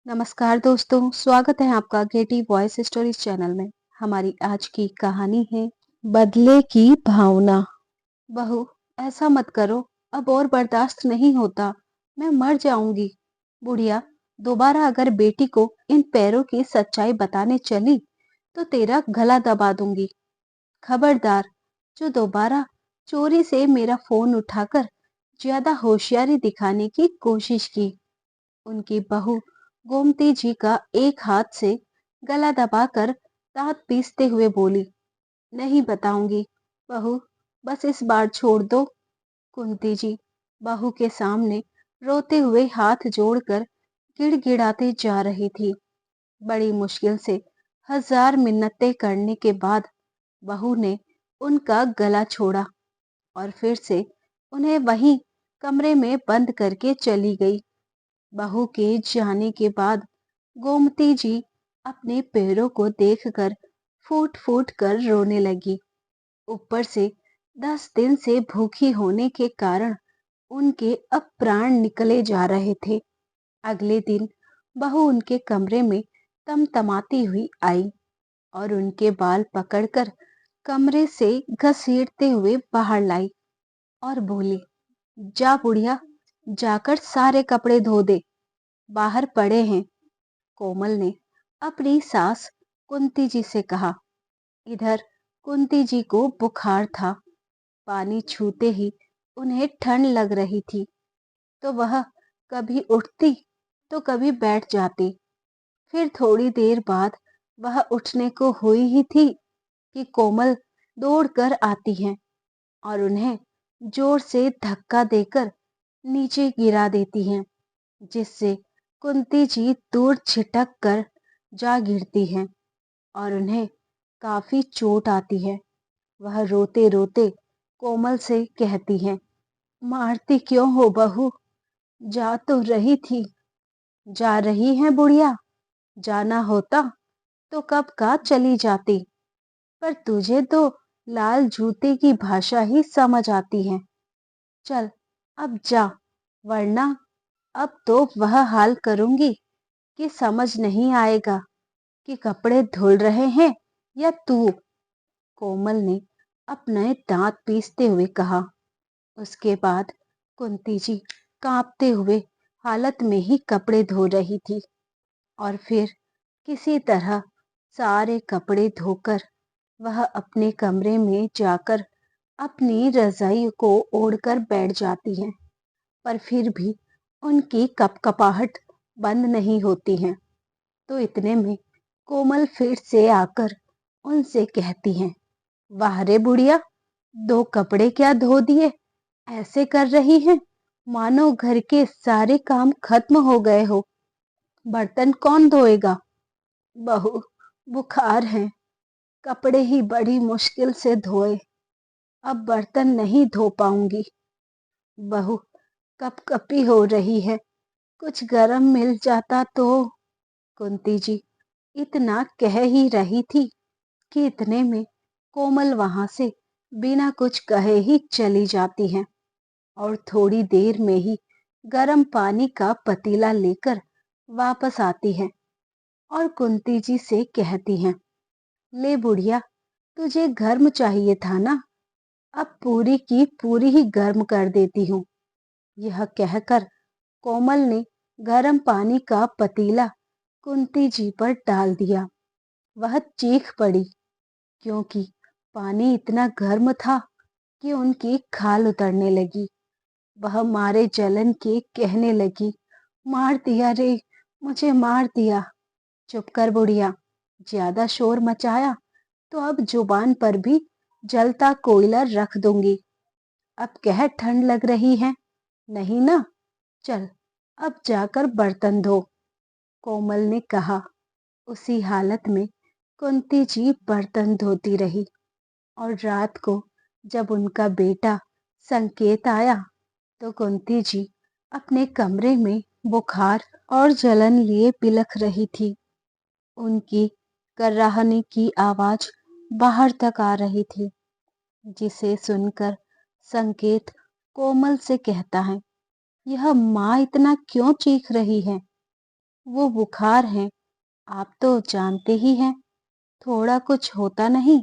नमस्कार दोस्तों, स्वागत है आपका गेटी वॉइस स्टोरीज चैनल में। हमारी आज की कहानी है बदले की भावना। बहू, ऐसा मत करो। अब और बर्दाश्त नहीं होता। मैं मर जाऊंगी। बुढ़िया, दोबारा अगर बेटी को इन पैरों की सच्चाई बताने चली तो तेरा गला दबा दूंगी। खबरदार। जो दोबारा चोरी से मेरा फोन उठाकर ज्यादा होशियारी दिखाने की कोशिश की। उनकी बहू गोमती जी का एक हाथ से गला दबाकर दांत पीसते हुए बोली, नहीं बताऊंगी। बहू, बस इस बार छोड़ दो। कुंती जी बहू के सामने रोते हुए हाथ जोड़कर गिड़गिड़ाते जा रही थी। बड़ी मुश्किल से हजार मिन्नतें करने के बाद बहू ने उनका गला छोड़ा और फिर से उन्हें वहीं कमरे में बंद करके चली गई। बहू के जाने के बाद गोमती जी अपने पैरों को देखकर फूट फूट कर रोने लगी। ऊपर से 10 दिन से भूखी होने के कारण उनके अब प्राण निकले जा रहे थे। अगले दिन बहू उनके कमरे में तमतमाती हुई आई और उनके बाल पकड़कर कमरे से घसीटते हुए बाहर लाई और बोली, जा बुढ़िया, जाकर सारे कपड़े धो दे, बाहर पड़े हैं। कोमल ने अपनी सास कुंती जी से कहा। इधर कुंती जी को बुखार था। पानी छूते ही उन्हें ठंड लग रही थी, तो वह कभी उठती तो कभी बैठ जाती। फिर थोड़ी देर बाद वह उठने को हुई ही थी कि कोमल दौड़कर आती है और उन्हें जोर से धक्का देकर नीचे गिरा देती हैं, जिससे कुंती जी दूर छिटक कर जा गिरती हैं और उन्हें काफी चोट आती है। वह रोते रोते कोमल से कहती हैं, मारती क्यों हो बहू? जा तो रही थी। जा रही है बुढ़िया। जाना होता तो कब का चली जाती। पर तुझे तो लाल जूते की भाषा ही समझ आती है। चल अब जा, वरना अब तो वह हाल करूंगी कि समझ नहीं आएगा कि कपड़े धुल रहे हैं या तू। कोमल ने अपने दांत पीसते हुए कहा। उसके बाद कुंती जी कांपते हुए हालत में ही कपड़े धो रही थी और फिर किसी तरह सारे कपड़े धोकर वह अपने कमरे में जाकर अपनी रजाई को ओढ़कर बैठ जाती है। पर फिर भी उनकी कपकपाहट बंद नहीं होती है। तो इतने में कोमल फिर से आकर उनसे कहती हैं, वाह रे बुढ़िया, दो कपड़े क्या धो दिए। ऐसे कर रही हैं मानो घर के सारे काम खत्म हो गए हो। बर्तन कौन धोएगा? बहू, बुखार है, कपड़े ही बड़ी मुश्किल से धोए। अब बर्तन नहीं धो पाऊंगी। बहू कपकपी हो रही है, कुछ गरम मिल जाता तो। कुंती जी इतना कह ही रही थी कि इतने में कोमल वहां से बिना कुछ कहे ही चली जाती है और थोड़ी देर में ही गर्म पानी का पतीला लेकर वापस आती है और कुंती जी से कहती हैं, ले बुढ़िया, तुझे गर्म चाहिए था ना, अब पूरी की पूरी ही गर्म कर देती हूँ। यह कहकर कोमल ने गर्म पानी का पतीला कुंती जी पर डाल दिया। वह चीख पड़ी, क्योंकि पानी इतना गर्म था कि उनकी खाल उतरने लगी। वह मारे जलन के कहने लगी, मार दिया रे, मुझे मार दिया। चुप कर बुढ़िया, ज्यादा शोर मचाया तो अब जुबान पर भी जलता कोयला रख दूंगी। अब कह ठंड लग रही है, नहीं ना? चल अब जाकर बर्तन धो। कोमल ने कहा। उसी हालत में कुंती जी बर्तन धोती रही और रात को जब उनका बेटा संकेत आया तो कुंती जी अपने कमरे में बुखार और जलन लिए बिलख रही थी। उनकी कराहने की आवाज बाहर तक आ रही थी, जिसे सुनकर संकेत कोमल से कहता है, यह माँ इतना क्यों चीख रही है? वो बुखार है, आप तो जानते ही हैं। थोड़ा कुछ होता नहीं,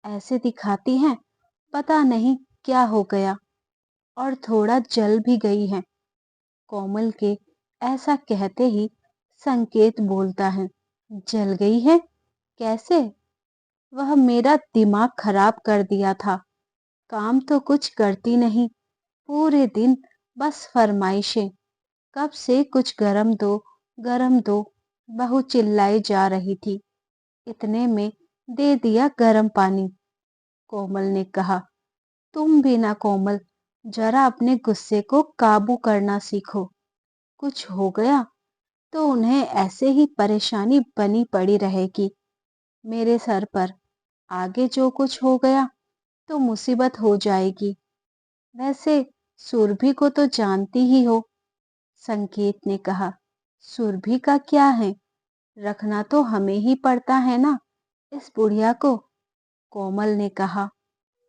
ऐसे दिखाती हैं, पता नहीं क्या हो गया, और थोड़ा जल भी गई है। कोमल के ऐसा कहते ही संकेत बोलता है, जल गई है? कैसे? वह मेरा दिमाग खराब कर दिया था। काम तो कुछ करती नहीं, पूरे दिन बस फरमाइशें। कब से कुछ गरम दो, गरम दो, बहू चिल्लाई जा रही थी। इतने में दे दिया गरम पानी। कोमल ने कहा, तुम भी ना कोमल, जरा अपने गुस्से को काबू करना सीखो। कुछ हो गया तो उन्हें ऐसे ही परेशानी बनी पड़ी रहेगी मेरे सर पर। आगे जो कुछ हो गया तो मुसीबत हो जाएगी। वैसे सुरभि को तो जानती ही हो। संकेत ने कहा, सुरभि का क्या है? रखना तो हमें ही पड़ता है ना इस बुढ़िया को, कोमल ने कहा।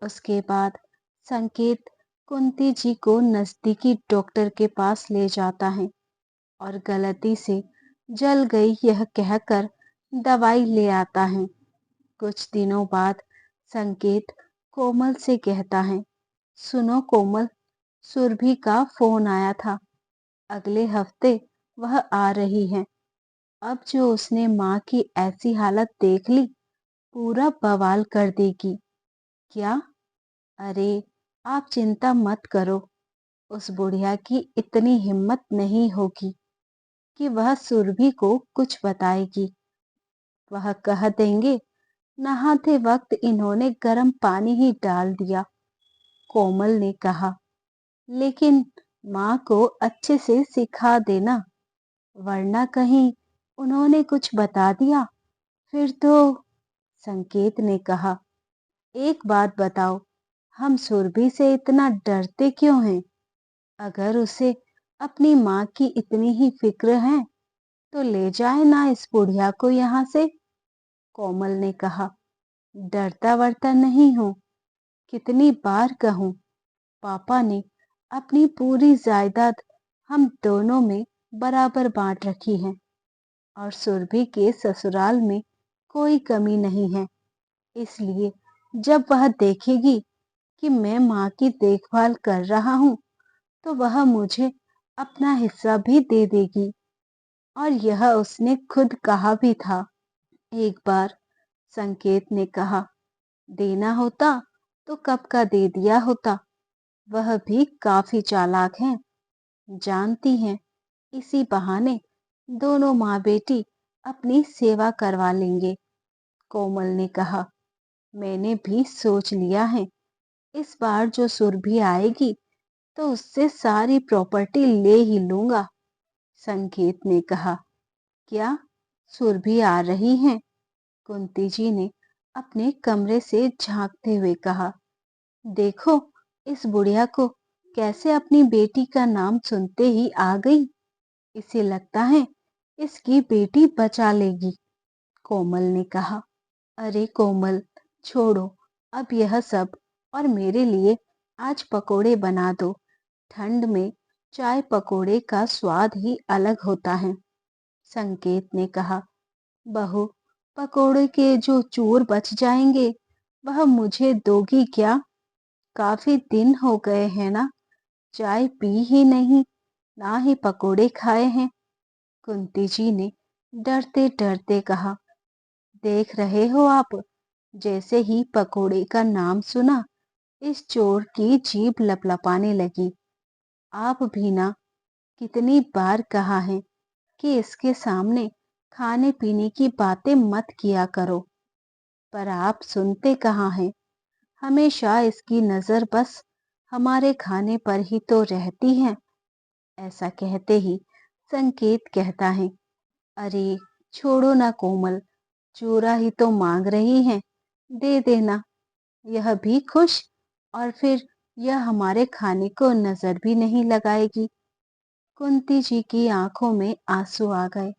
उसके बाद संकेत कुंती जी को नजदीकी डॉक्टर के पास ले जाता है और गलती से जल गई यह कहकर दवाई ले आता है। कुछ दिनों बाद संकेत कोमल से कहता है, सुनो कोमल, सुरभि का फोन आया था। अगले हफ्ते वह आ रही है। अब जो उसने माँ की ऐसी हालत देख ली, पूरा बवाल कर देगी। क्या? अरे, आप चिंता मत करो। उस बुढ़िया की इतनी हिम्मत नहीं होगी कि वह सुरभि को कुछ बताएगी। वह कह देंगे, नहाते वक्त इन्होंने गर्म पानी ही डाल दिया। कोमल ने कहा, लेकिन माँ को अच्छे से सिखा देना, वरना कहीं उन्होंने कुछ बता दिया फिर तो। संकेत ने कहा, एक बात बताओ, हम सुरभि से इतना डरते क्यों हैं? अगर उसे अपनी माँ की इतनी ही फिक्र है तो ले जाए ना इस बुढ़िया को यहाँ से। कोमल ने कहा, डरता वरता नहीं हूँ। कितनी बार कहूँ, पापा ने अपनी पूरी जायदाद हम दोनों में बराबर बांट रखी है और सुरभि के ससुराल में कोई कमी नहीं है। इसलिए जब वह देखेगी कि मैं माँ की देखभाल कर रहा हूँ तो वह मुझे अपना हिस्सा भी दे देगी। और यह उसने खुद कहा भी था एक बार। संकेत ने कहा, देना होता तो कब का दे दिया होता। वह भी काफी चालाक है, जानती हैं, इसी बहाने दोनों माँ बेटी अपनी सेवा करवा लेंगे। कोमल ने कहा, मैंने भी सोच लिया है, इस बार जो सुरभि आएगी तो उससे सारी प्रॉपर्टी ले ही लूंगा। संकेत ने कहा, क्या सुरभि आ रही हैं? कुंती जी ने अपने कमरे से झांकते हुए कहा, देखो इस बुढ़िया को, कैसे अपनी बेटी का नाम सुनते ही आ गई। इसे लगता है इसकी बेटी बचा लेगी। कोमल ने कहा, अरे कोमल, छोड़ो अब यह सब और मेरे लिए आज पकोड़े बना दो। ठंड में चाय पकोड़े का स्वाद ही अलग होता है। संकेत ने कहा, बहू, पकोड़े के जो चूर बच जाएंगे वह मुझे दोगी क्या? काफी दिन हो गए हैं ना, चाय पी ही नहीं, ना ही पकोड़े खाए हैं। कुंती जी ने डरते डरते कहा, देख रहे हो आप, जैसे ही पकोड़े का नाम सुना इस चोर की जीभ लपलपाने लगी। आप भी ना, कितनी बार कहा है कि इसके सामने खाने पीने की बातें मत किया करो, पर आप सुनते कहाँ हैं। हमेशा इसकी नजर बस हमारे खाने पर ही तो रहती है। ऐसा कहते ही संकेत कहता है, अरे छोड़ो ना कोमल, चूरा ही तो मांग रही है, दे देना। यह भी खुश, और फिर यह हमारे खाने को नजर भी नहीं लगाएगी। कुंती जी की आंखों में आंसू आ गए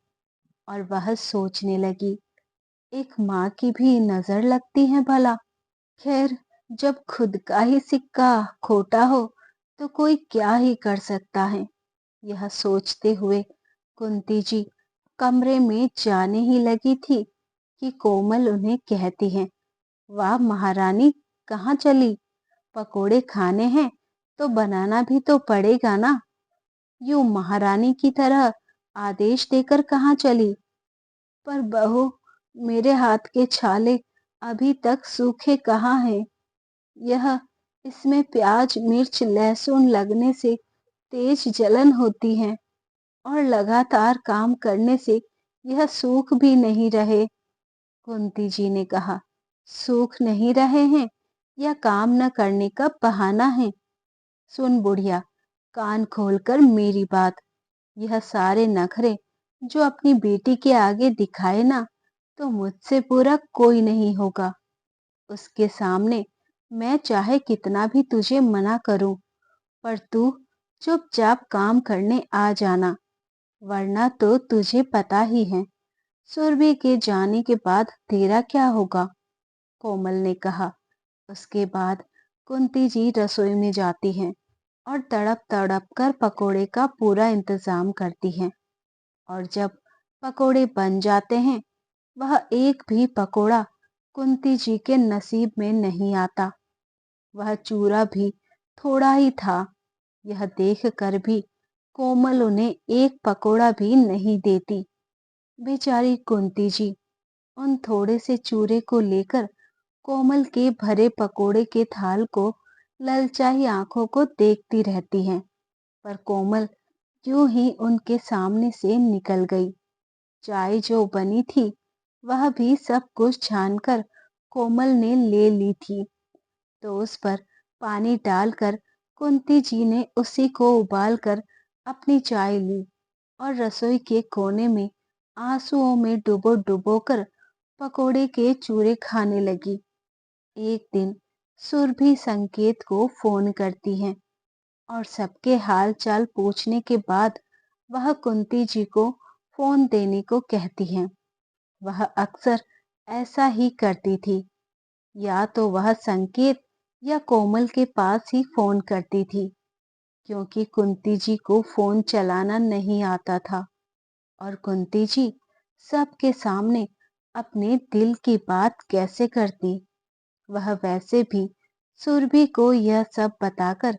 और वह सोचने लगी, एक माँ की भी नजर लगती है भला। खैर, जब खुद का ही सिक्का खोटा हो तो कोई क्या ही कर सकता है। यह सोचते हुए कुंती जी कमरे में जाने ही लगी थी कि कोमल उन्हें कहती है, वाह महारानी, कहाँ चली? पकोड़े खाने हैं तो बनाना भी तो पड़ेगा ना। यूं महारानी की तरह आदेश देकर कहाँ चली? पर बहू, मेरे हाथ के छाले अभी तक सूखे कहाँ हैं? यह इसमें प्याज मिर्च लहसुन लगने से तेज जलन होती है और लगातार काम करने से यह सूख भी नहीं रहे। कुंती जी ने कहा, सूख नहीं रहे हैं या काम न करने का बहाना है? सुन बुढ़िया, कान खोलकर मेरी बात। यह सारे नखरे जो अपनी बेटी के आगे दिखाए ना, तो मुझसे पूरा कोई नहीं होगा। उसके सामने मैं चाहे कितना भी तुझे मना करूं, पर तू चुपचाप काम करने आ जाना, वरना तो तुझे पता ही है सुरभि के जाने के बाद तेरा क्या होगा। कोमल ने कहा। उसके बाद कुंती जी रसोई में जाती हैं और तड़प तड़प कर पकोड़े का पूरा इंतजाम करती हैं। और जब पकोड़े बन जाते हैं, वह एक भी पकोड़ा कुंती जी के नसीब में नहीं आता। वह चूरा भी थोड़ा ही था। यह देख कर भी कोमल उन्हें एक पकोड़ा भी नहीं देती। बेचारी कुंती जी उन थोड़े से चूरे को लेकर कोमल के भरे पकोड़े के थाल को ललचाई आंखों को देखती रहती हैं। पर कोमल यूं ही उनके सामने से निकल गई। चाय जो बनी थी वह भी सब कुछ छानकर कोमल ने ले ली थी, तो उस पर पानी डालकर कुंती जी ने उसी को उबालकर अपनी चाय ली और रसोई के कोने में आंसुओं में डुबो डुबो कर पकोड़े के चूरे खाने लगी। एक दिन सुरभि संकेत को फोन करती है और सबके हाल चाल पूछने के बाद वह कुंती जी को फोन देने को कहती हैं। वह अक्सर ऐसा ही करती थी। या तो वह संकेत या कोमल के पास ही फोन करती थी, क्योंकि कुंती जी को फोन चलाना नहीं आता था और कुंती जी सबके सामने अपने दिल की बात कैसे करती। वह वैसे भी सुरभि को यह सब बताकर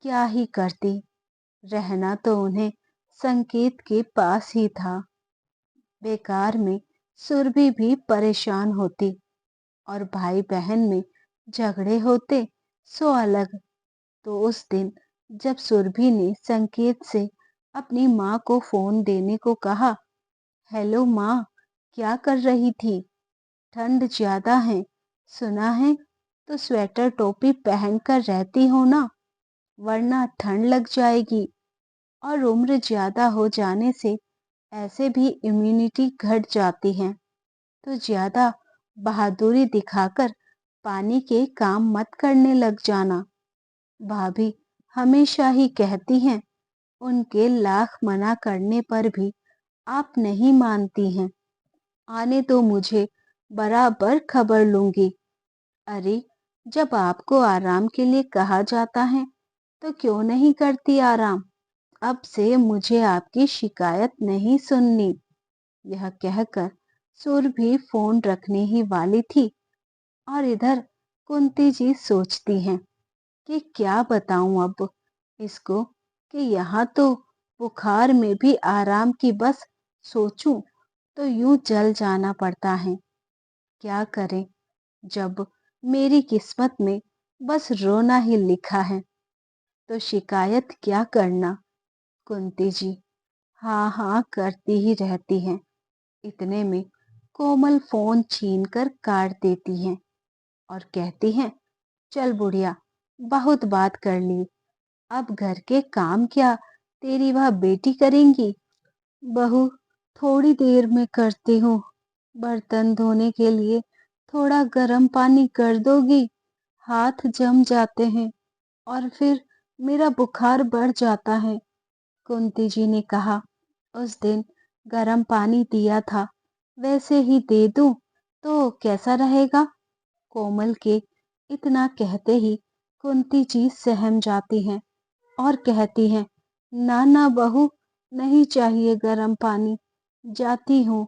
क्या ही करती। रहना तो उन्हें संकेत के पास ही था। बेकार में सुरभि भी परेशान होती और भाई बहन में झगड़े होते सो अलग। तो उस दिन जब सुरभि ने संकेत से अपनी माँ को फोन देने को कहा, हेलो माँ, क्या कर रही थी? ठंड ज्यादा है, सुना है तो स्वेटर टोपी पहन कर रहती हो ना, वरना ठंड लग जाएगी। और उम्र ज्यादा हो जाने से ऐसे भी इम्यूनिटी घट जाती है, तो ज्यादा बहादुरी दिखाकर पानी के काम मत करने लग जाना। भाभी हमेशा ही कहती हैं, उनके लाख मना करने पर भी आप नहीं मानती हैं। आने तो मुझे बराबर खबर लूंगी। अरे, जब आपको आराम के लिए कहा जाता है तो क्यों नहीं करती आराम? अब से मुझे आपकी शिकायत नहीं सुननी। यह कहकर सुरभि फोन रखने ही वाली थी और इधर कुंती जी सोचती हैं कि क्या बताऊं अब इसको, कि यहाँ तो बुखार में भी आराम की बस सोचूं तो यूं जल जाना पड़ता है। क्या करें जब मेरी किस्मत में बस रोना ही लिखा है, तो शिकायत क्या करना। कुंती जी हाँ हाँ करती ही रहती हैं। इतने में कोमल फोन छीनकर काट देती हैं और कहती हैं, चल बुढ़िया, बहुत बात कर ली, अब घर के काम क्या तेरी वह बेटी करेंगी? बहू, थोड़ी देर में करती हूँ। बर्तन धोने के लिए थोड़ा गर्म पानी कर दोगी? हाथ जम जाते हैं और फिर मेरा बुखार बढ़ जाता है। कुंती जी ने कहा, उस दिन गर्म पानी दिया था, वैसे ही दे दूं तो कैसा रहेगा? कोमल के इतना कहते ही कुंती जी सहम जाती हैं और कहती हैं, ना ना बहू, नहीं चाहिए गर्म पानी, जाती हूँ।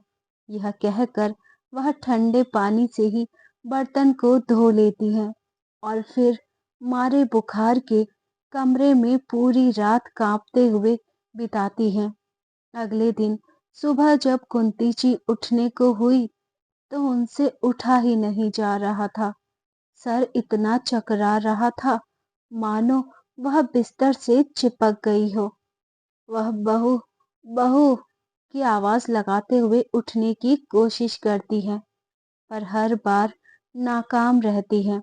यह कहकर वह ठंडे पानी से ही बर्तन को धो लेती है और फिर मारे बुखार के कमरे में पूरी रात कांपते हुए बिताती है। अगले दिन सुबह जब कुंती जी उठने को हुई तो उनसे उठा ही नहीं जा रहा था। सर इतना चकरा रहा था मानो वह बिस्तर से चिपक गई हो। वह बहू बहू की आवाज लगाते हुए उठने की कोशिश करती है पर हर बार नाकाम रहती है।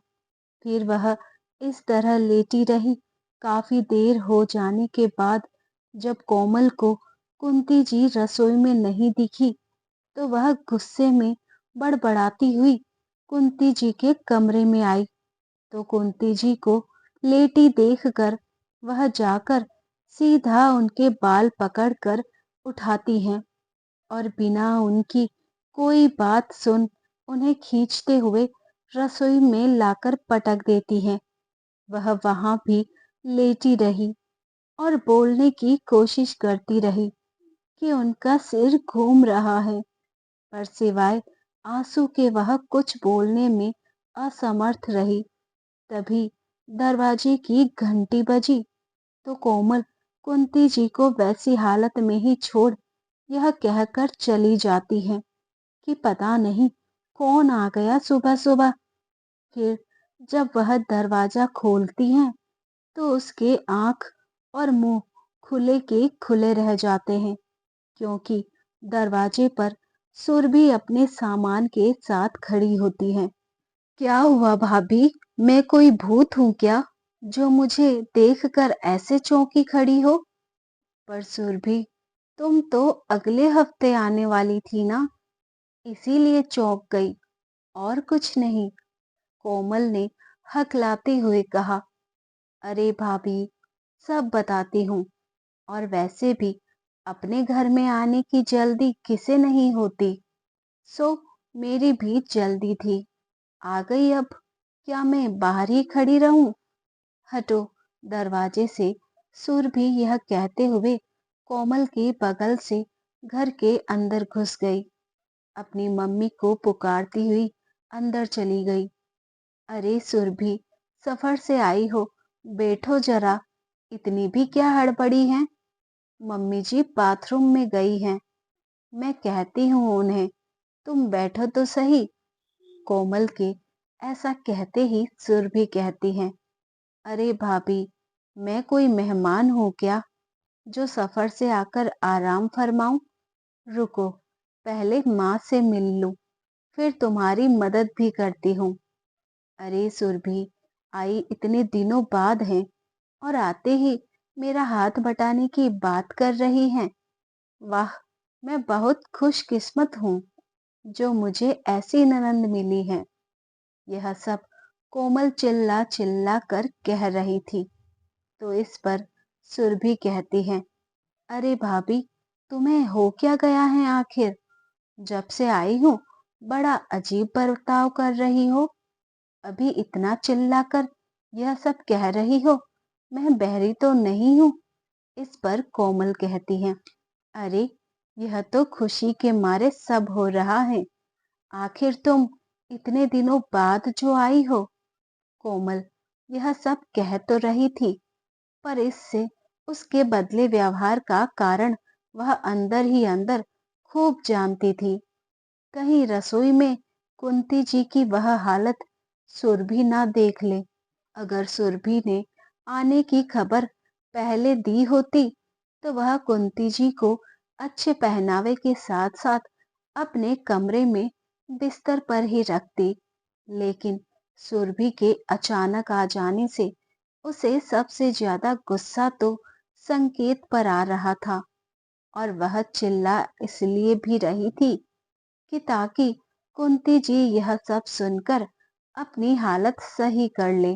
फिर वह इस तरह लेटी रही। काफी देर हो जाने के बाद जब कोमल को कुंती जी रसोई में नहीं दिखी तो वह गुस्से में बड़बड़ाती हुई कुंती जी के कमरे में आई। तो कुंती जी को लेटी देखकर वह जाकर सीधा उनके बाल पकड़कर उठाती हैं और बिना उनकी कोई बात सुन उन्हें खींचते हुए रसोई में लाकर पटक देती हैं। वह वहां भी लेटी रही और बोलने की कोशिश करती रही कि उनका सिर घूम रहा है, पर सिवाय आंसू के वह कुछ बोलने में असमर्थ रही। तभी दरवाजे की घंटी बजी तो कोमल कुंती जी को वैसी हालत में ही छोड़ यह कहकर चली जाती है कि पता नहीं कौन आ गया सुबह सुबह। फिर जब वह दरवाजा खोलती हैं तो उसके आंख और मुंह खुले के खुले रह जाते हैं क्योंकि दरवाजे पर सुरभि अपने सामान के साथ खड़ी होती है। क्या हुआ भाभी? मैं कोई भूत हूँ क्या जो मुझे देखकर ऐसे चौंकी खड़ी हो? पर सुरभि, तुम तो अगले हफ्ते आने वाली थी ना, इसीलिए चौंक गई, और कुछ नहीं। कोमल ने हकलाते हुए कहा। अरे भाभी, सब बताती हूँ। और वैसे भी अपने घर में आने की जल्दी किसे नहीं होती। सो मेरी भी जल्दी थी। आ गई अब। क्या मैं बाहर ही खड़ी रहूं? हटो। दरवाजे से सुरभि यह कहते हुए कोमल के बगल से घर के अंदर घुस गई। अपनी मम्मी को पुकारती हुई अंदर चली गई। अरे सुरभि, सफर से आई हो, बैठो जरा। इतनी भी क्या हड़बड़ी है? मम्मी जी बाथरूम में गई हैं। मैं कहती हूँ उन्हें, तुम बैठो तो सही। कोमल के ऐसा कहते ही सुरभि कहती हैं, अरे भाभी, मैं कोई मेहमान हूँ क्या जो सफर से आकर आराम फरमाऊं? रुको, पहले माँ से मिल लूं, फिर तुम्हारी मदद भी करती हूँ। अरे सुरभि, आई इतने दिनों बाद हैं और आते ही मेरा हाथ बटाने की बात कर रही हैं। वाह, मैं बहुत खुशकिस्मत हूँ जो मुझे ऐसी ननंद मिली है। यह सब कोमल चिल्ला चिल्ला कर कह रही थी। तो इस पर सुरभि कहती है, अरे भाभी, तुम्हें हो क्या गया है आखिर? जब से आई हूँ बड़ा अजीब बर्ताव कर रही हो। अभी इतना चिल्लाकर यह सब कह रही हो, मैं बहरी तो नहीं हूँ? इस पर कोमल कहती है, अरे यह तो खुशी के मारे सब हो रहा है। आखिर तुम इतने दिनों बाद जो आई हो। कोमल यह सब कह तो रही थी पर इससे उसके बदले व्यवहार का कारण वह अंदर ही अंदर खूब जानती थी। कहीं रसोई में कुंती जी की वह हालत सुरभि ना देख ले। अगर सुरभि ने आने की खबर पहले दी होती तो वह कुंती जी को अच्छे पहनावे के साथ साथ अपने कमरे में बिस्तर पर ही रखती। लेकिन सुरभि के अचानक आ जाने से उसे सबसे ज्यादा गुस्सा तो संकेत पर आ रहा था और वह चिल्ला इसलिए भी रही थी कि ताकि कुंती जी यह सब सुनकर अपनी हालत सही कर ले।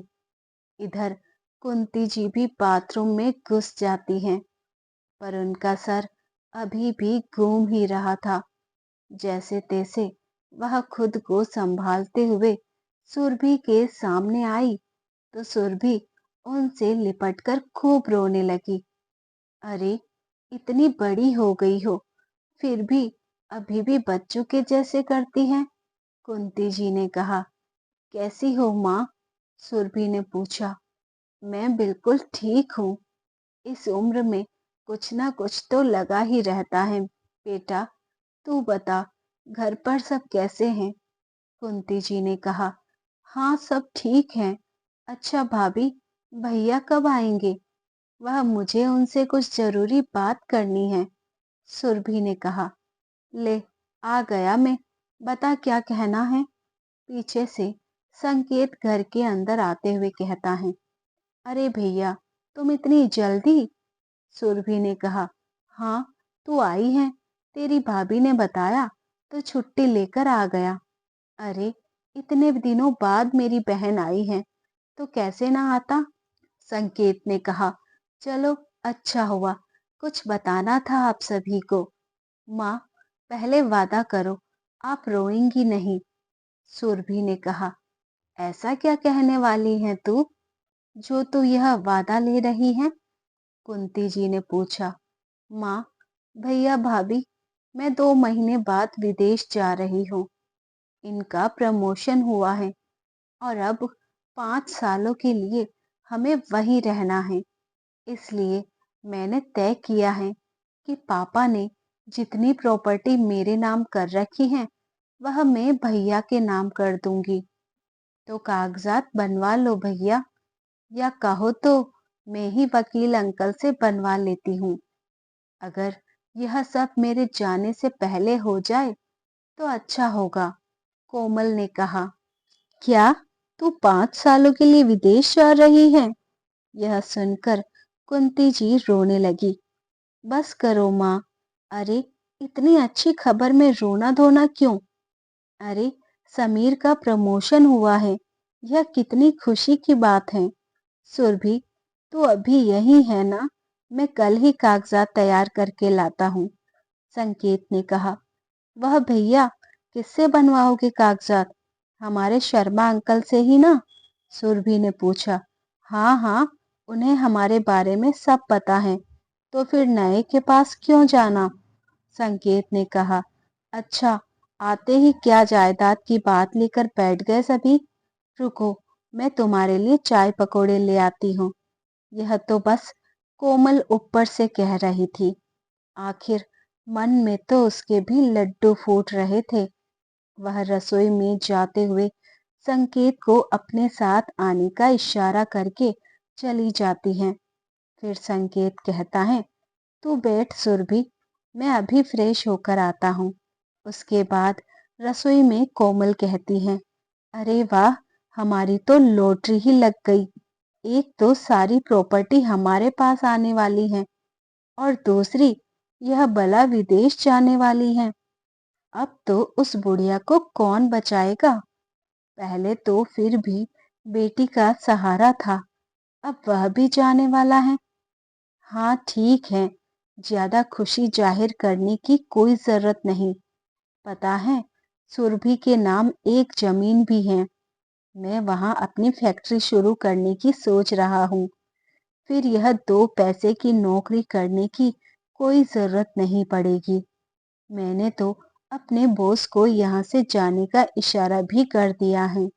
इधर कुंती जी भी बाथरूम में घुस जाती हैं पर उनका सर अभी भी घूम ही रहा था। जैसे तैसे वह खुद को संभालते हुए सुरभि के सामने आई तो सुरभि उनसे लिपटकर खूब रोने लगी। अरे, इतनी बड़ी हो गई हो, फिर भी अभी भी बच्चों के जैसे करती हैं। कुंती जी ने कहा। कैसी हो माँ? सुरभि ने पूछा। मैं बिल्कुल ठीक हूँ। इस उम्र में कुछ ना कुछ तो लगा ही रहता है। बेटा, तू बता, घर पर सब कैसे हैं? कुंती जी ने कहा। हाँ, सब ठीक हैं। अच्छा भाभी, भैया कब आएंगे? वह मुझे उनसे कुछ जरूरी बात करनी है। सुरभि ने कहा। ले, आ गया मैं। बता क्या कहना है? पीछे से संकेत घर के अंदर आते हुए कहता है। अरे भैया, तुम इतनी जल्दी? सुरभि ने कहा। हाँ, तू आई है, तेरी भाभी ने बताया तो छुट्टी लेकर आ गया। अरे, इतने दिनों बाद मेरी बहन आई है तो कैसे ना आता? संकेत ने कहा। चलो, अच्छा हुआ, कुछ बताना था आप सभी को। माँ, पहले वादा करो, आप रोएंगी नहीं। सुरभि ने कहा। ऐसा क्या कहने वाली है तू, जो तू यह वादा ले रही है? कुंती जी ने पूछा। माँ, भैया भाभी, मैं 2 महीने बाद विदेश जा रही हूँ। इनका प्रमोशन हुआ है और अब 5 सालों के लिए हमें वहीं रहना है। इसलिए मैंने तय किया है कि पापा ने जितनी प्रॉपर्टी मेरे नाम कर रखी है वह मैं भैया के नाम कर दूंगी। तो कागजात बनवा लो भैया, या कहो तो मैं ही वकील अंकल से बनवा लेती हूँ। अगर यह सब मेरे जाने से पहले हो जाए तो अच्छा होगा। कोमल ने कहा। क्या तू 5 सालों के लिए विदेश जा रही है? यह सुनकर कुंती जी रोने लगी। बस करो माँ। अरे, इतनी अच्छी खबर में रोना धोना क्यों? अरे, समीर का प्रमोशन हुआ है, यह कितनी खुशी की बात है। सुरभि, तू अभी यही है ना? मैं कल ही कागजात तैयार करके लाता हूँ। संकेत ने कहा। वह भैया, किससे बनवाओगे कागजात? हमारे शर्मा अंकल से ही ना? सुरभि ने पूछा। हाँ हाँ, उन्हें हमारे बारे में सब पता है, तो फिर नए के पास क्यों जाना? संकेत ने कहा। अच्छा, आते ही क्या जायदाद की बात लेकर बैठ गए सभी? रुको, मैं तुम्हारे लिए चाय पकौड़े ले आती हूँ। यह तो बस कोमल ऊपर से कह रही थी, आखिर मन में तो उसके भी लड्डू फूट रहे थे। वह रसोई में जाते हुए संकेत को अपने साथ आने का इशारा करके चली जाती है। फिर संकेत कहता है, तू बैठ सुरभि, मैं अभी फ्रेश होकर आता हूँ। उसके बाद रसोई में कोमल कहती है। अरे वाह, हमारी तो लॉटरी ही लग गई। एक तो सारी प्रॉपर्टी हमारे पास आने वाली है और दूसरी यह बला विदेश जाने वाली है। अब तो उस बुढ़िया को कौन बचाएगा? पहले तो फिर भी बेटी का सहारा था, अब वह भी जाने वाला है। हाँ ठीक है, ज्यादा खुशी जाहिर करने की कोई जरूरत नहीं। पता है, सुरभि के नाम एक जमीन भी है। मैं वहां अपनी फैक्ट्री शुरू करने की सोच रहा हूँ। फिर यह 2 पैसे की नौकरी करने की कोई जरूरत नहीं पड़ेगी। मैंने तो अपने बॉस को यहाँ से जाने का इशारा भी कर दिया है।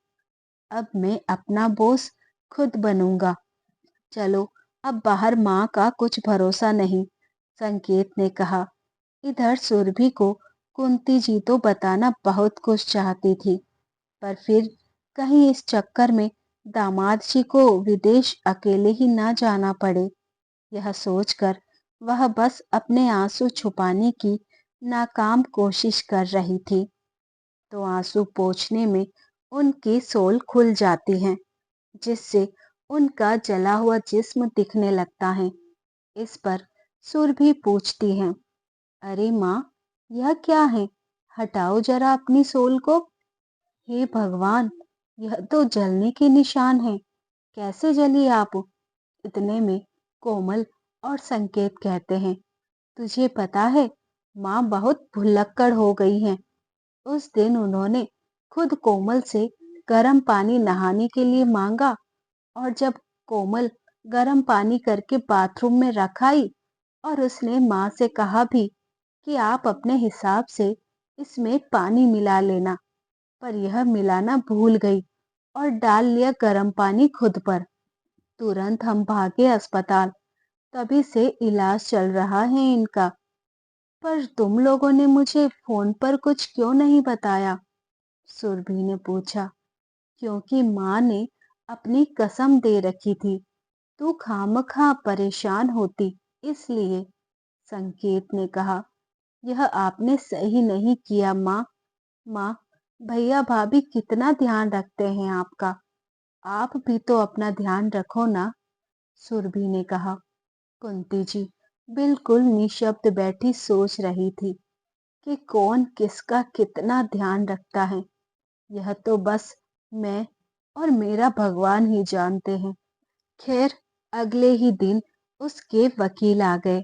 अब मैं अपना बॉस खुद बनूंगा। चलो, अब बाहर माँ का कुछ भरोसा नहीं, संकेत ने कहा। इधर सुरभि को कुंती जी तो बताना बहुत कुछ चाहती थी, पर फिर कहीं इस चक्कर में दामाद जी को विदेश अकेले ही ना जाना पड़े, यह सोचकर वह बस अपने आंसू छुपाने की नाकाम कोशिश कर रही थी। तो आंसू पोंछने में उनकी सोल खुल जाती है, जिससे उनका जला हुआ जिस्म दिखने लगता है। इस पर सुरभि पूछती है। अरे माँ, यह क्या है? हटाओ जरा अपनी सोल को। हे भगवान, यह तो जलने के निशान है। कैसे जली आप? इतने में कोमल और संकेत कहते हैं, तुझे पता है, माँ बहुत भुलक्कड़ हो गई हैं। उस दिन उन्होंने खुद कोमल से गर्म पानी नहाने के लिए मांगा, और जब कोमल गर्म पानी करके बाथरूम में रख आई और उसने माँ से कहा भी कि आप अपने हिसाब से इसमें पानी मिला लेना। पर यह मिलाना भूल गई और डाल लिया गर्म पानी खुद पर। तुरंत हम भागे अस्पताल। तभी से इलाज चल रहा है इनका। पर तुम लोगों ने मुझे फोन पर कुछ क्यों नहीं बताया? सुरभि ने पूछा। क्योंकि माँ ने अपनी कसम दे रखी थी, तू खामखा परेशान होती, इसलिए। संकेत ने कहा। यह आपने सही नहीं किया माँ। माँ, भैया भाभी कितना ध्यान रखते हैं आपका। आप भी तो अपना ध्यान रखो ना। सुरभि ने कहा। कुंती जी बिल्कुल निशब्द बैठी सोच रही थी कि कौन किसका कितना ध्यान रखता है। यह तो बस मैं और मेरा भगवान ही जानते हैं। खैर, अगले ही दिन उसके वकील आ गए,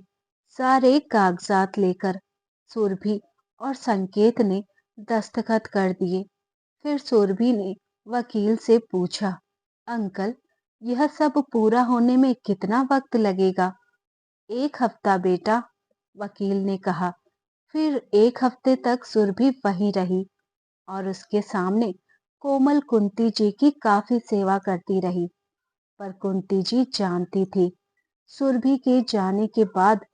सारे कागजात लेकर। सुरभि और संकेत ने दस्तखत कर दिए। फिर सुरभि ने वकील से पूछा, अंकल, यह सब पूरा होने में कितना वक्त लगेगा? 1 हफ्ता बेटा, वकील ने कहा। फिर 1 हफ्ते तक सुरभि वहीं रही और उसके सामने कोमल कुंती जी की काफी सेवा करती रही। पर कुंती जी जानती थी, सुरभि के जाने के बाद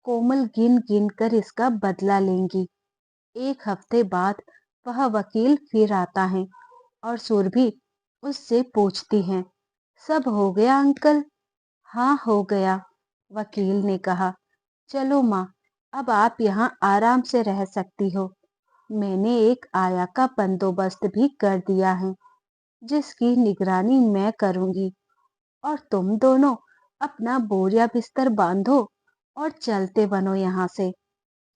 कोमल गिन गिन कर इसका बदला लेंगी। 1 हफ्ते बाद वह वकील फिर आता है और सुरभि उससे पूछती है, सब हो गया अंकल? हाँ, हो गया, वकील ने कहा। चलो माँ, अब आप यहाँ आराम से रह सकती हो। मैंने एक आया का बंदोबस्त भी कर दिया है, जिसकी निगरानी मैं करूंगी। और तुम दोनों अपना बोरिया बिस्तर बांधो और चलते बनो यहाँ से।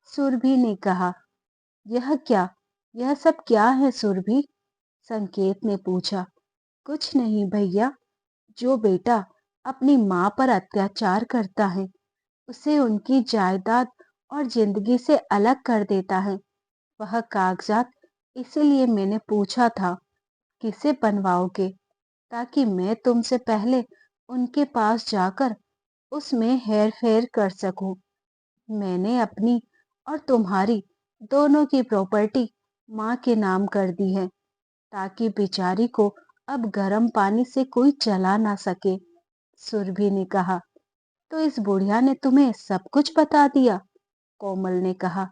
सुरभि ने कहा। यह क्या, यह सब क्या है सुरभि? संकेत ने पूछा। कुछ नहीं भैया, जो बेटा अपनी माँ पर अत्याचार करता है, उसे उनकी जायदाद और जिंदगी से अलग कर देता है, वह कागजात इसीलिए मैंने पूछा था, किसे बनवाओगे, ताकि मैं तुमसे पहले उनके पास जाकर उसमें हेर फेर कर सकूं। मैंने अपनी और तुम्हारी दोनों की प्रॉपर्टी माँ के नाम कर दी है, ताकि बेचारी को अब गर्म पानी से कोई चला ना सके। सुरभि ने कहा। तो इस बुढ़िया ने तुम्हें सब कुछ बता दिया? कोमल ने कहा।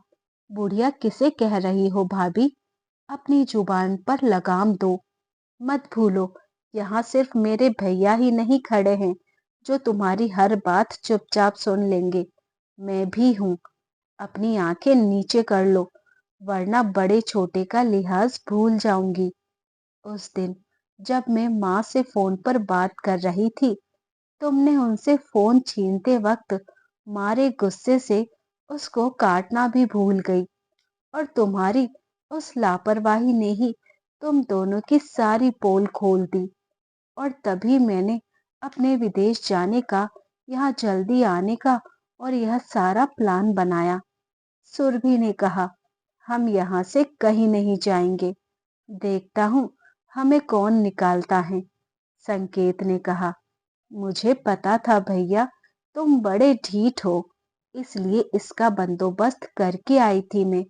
बुढ़िया किसे कह रही हो भाभी? अपनी जुबान पर लगाम दो। मत भूलो, यहाँ सिर्फ मेरे भैया ही नहीं खड़े हैं जो तुम्हारी हर बात चुपचाप सुन लेंगे। मैं भी हूँ। अपनी आंखें नीचे कर लो, वरना बड़े छोटे का लिहाज भूल जाऊंगी। उस दिन जब मैं माँ से फोन पर बात कर रही थी, तुमने उनसे फोन छीनते वक्त मारे गुस्से से उसको काटना भी भूल गई। और तुम्हारी उस लापरवाही ने ही तुम दोनों की सारी पोल खोल दी। और तभी मैंने अपने विदेश जाने का, यहाँ जल्दी आने का और यह सारा प्लान बनाया। सुरभि ने कहा। हम यहाँ से कहीं नहीं जाएंगे। देखता हूँ हमें कौन निकालता है, संकेत ने कहा। मुझे पता था भैया, तुम बड़े ढीठ हो, इसलिए इसका बंदोबस्त करके आई थी मैं।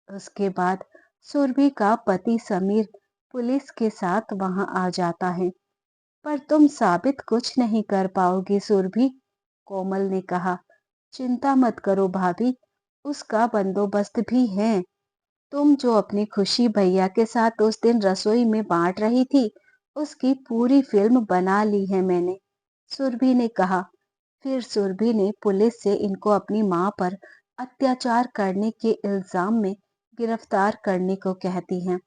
उसके बाद सुरभि का पति समीर पुलिस के साथ वहां आ जाता है। पर तुम साबित कुछ नहीं कर पाओगी सुरभि, कोमल ने कहा। चिंता मत करो भाभी, उसका बंदोबस्त भी है। तुम जो अपनी खुशी भैया के साथ उस दिन रसोई में बांट रही थी, उसकी पूरी फिल्म बना ली है मैंने, सुरभि ने कहा। फिर सुरभि ने पुलिस से इनको अपनी माँ पर अत्याचार करने के इल्जाम में गिरफ्तार करने को कहती हैं।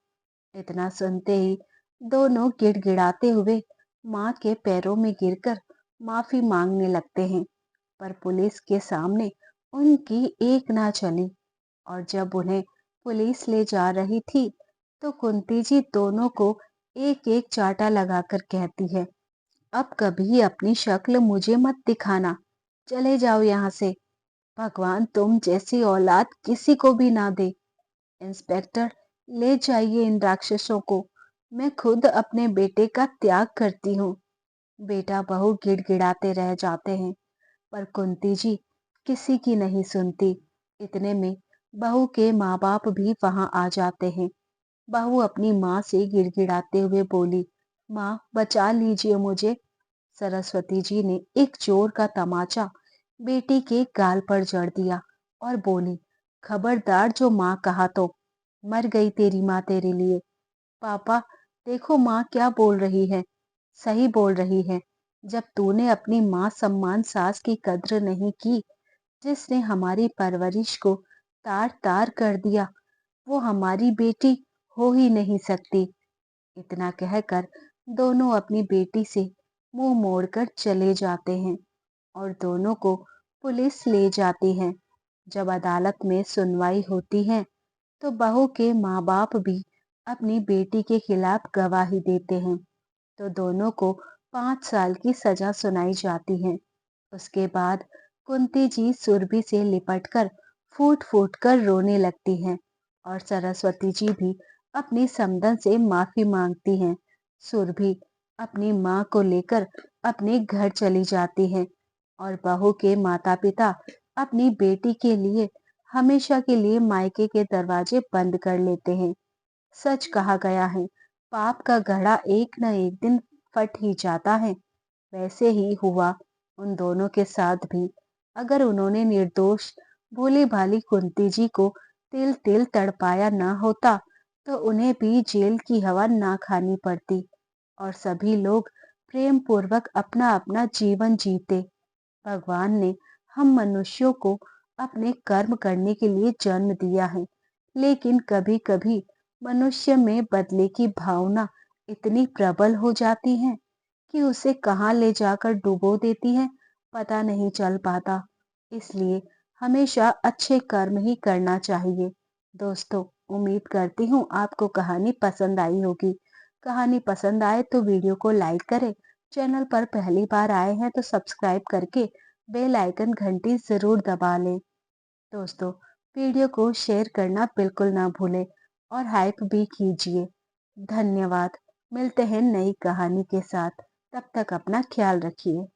इतना सुनते ही दोनों गिड़गिड़ाते हुए माँ के पैरों में गिरकर माफी मांगने लगते हैं। पर पुलिस के सामने उनकी एक ना चली। और जब उन्हें पुलिस ले जा रही थी, तो कुंती जी दोनों को एक एक चांटा लगाकर कहती है, अब कभी अपनी शक्ल मुझे मत दिखाना, चले जाओ यहाँ से। भगवान तुम जैसी औलाद किसी को भी ना दे। इंस्पेक्टर, ले जाइए इन राक्षसों को, मैं खुद अपने बेटे का त्याग करती हूँ। बेटा बहू गिड़गिड़ाते रह जाते हैं, पर कुंती जी किसी की नहीं सुनती। इतने में बहू के माँ बाप भी वहां आ जाते हैं। बहू अपनी माँ से गिड़गिड़ाते हुए बोली, माँ बचा लीजिए मुझे। सरस्वती जी ने एक जोर का तमाचा बेटी के गाल पर जड़ दिया और बोली, खबरदार जो माँ कहा तो मर गई तेरी माँ तेरे लिए। पापा देखो माँ क्या बोल रही है। सही बोल रही है। जब तूने अपनी माँ सम्मान सास की कद्र नहीं की, जिसने हमारी परवरिश को तार तार कर दिया, वो हमारी बेटी हो ही नहीं सकती। इतना कहकर दोनों अपनी बेटी से मुंह मोड़कर चले जाते हैं और दोनों को पुलिस ले जाती है। जब अदालत में सुनवाई होती है तो बहू के माँ बाप भी अपनी बेटी के खिलाफ गवाही देते हैं। तो दोनों को 5 साल की सजा सुनाई जाती है। उसके बाद कुंती जी सुरभि से लिपटकर फूट फूट कर रोने लगती हैं और सरस्वती जी भी अपनी समधन से माफी मांगती हैं। सुरभि अपनी माँ को लेकर अपने घर चली जाती है और बहू के माता पिता अपनी बेटी के लिए हमेशा के लिए मायके के दरवाजे बंद कर लेते हैं। सच कहा गया है, पाप का घड़ा एक न एक दिन फट ही जाता है। वैसे ही हुआ उन दोनों के साथ भी। अगर उन्होंने निर्दोष भोली भाली कुंती जी को तिल तिल तड़पाया ना होता तो उन्हें भी जेल की हवा ना खानी पड़ती और सभी लोग प्रेम पूर्वक अपना अपना जीवन जीते। भगवान ने हम मनुष्यों को अपने कर्म करने के लिए जन्म दिया है, लेकिन कभी कभी मनुष्य में बदले की भावना इतनी प्रबल हो जाती है कि उसे कहाँ ले जाकर डुबो देती है, पता नहीं चल पाता। इसलिए हमेशा अच्छे कर्म ही करना चाहिए। दोस्तों, उम्मीद करती हूँ आपको कहानी पसंद आई होगी। कहानी पसंद आए तो वीडियो को लाइक करें। चैनल पर पहली बार आए हैं तो सब्सक्राइब करके बेल आइकन घंटी जरूर दबा लें। दोस्तों, वीडियो को शेयर करना बिल्कुल ना भूलें और हाइप भी कीजिए। धन्यवाद। मिलते हैं नई कहानी के साथ। तब तक अपना ख्याल रखिए।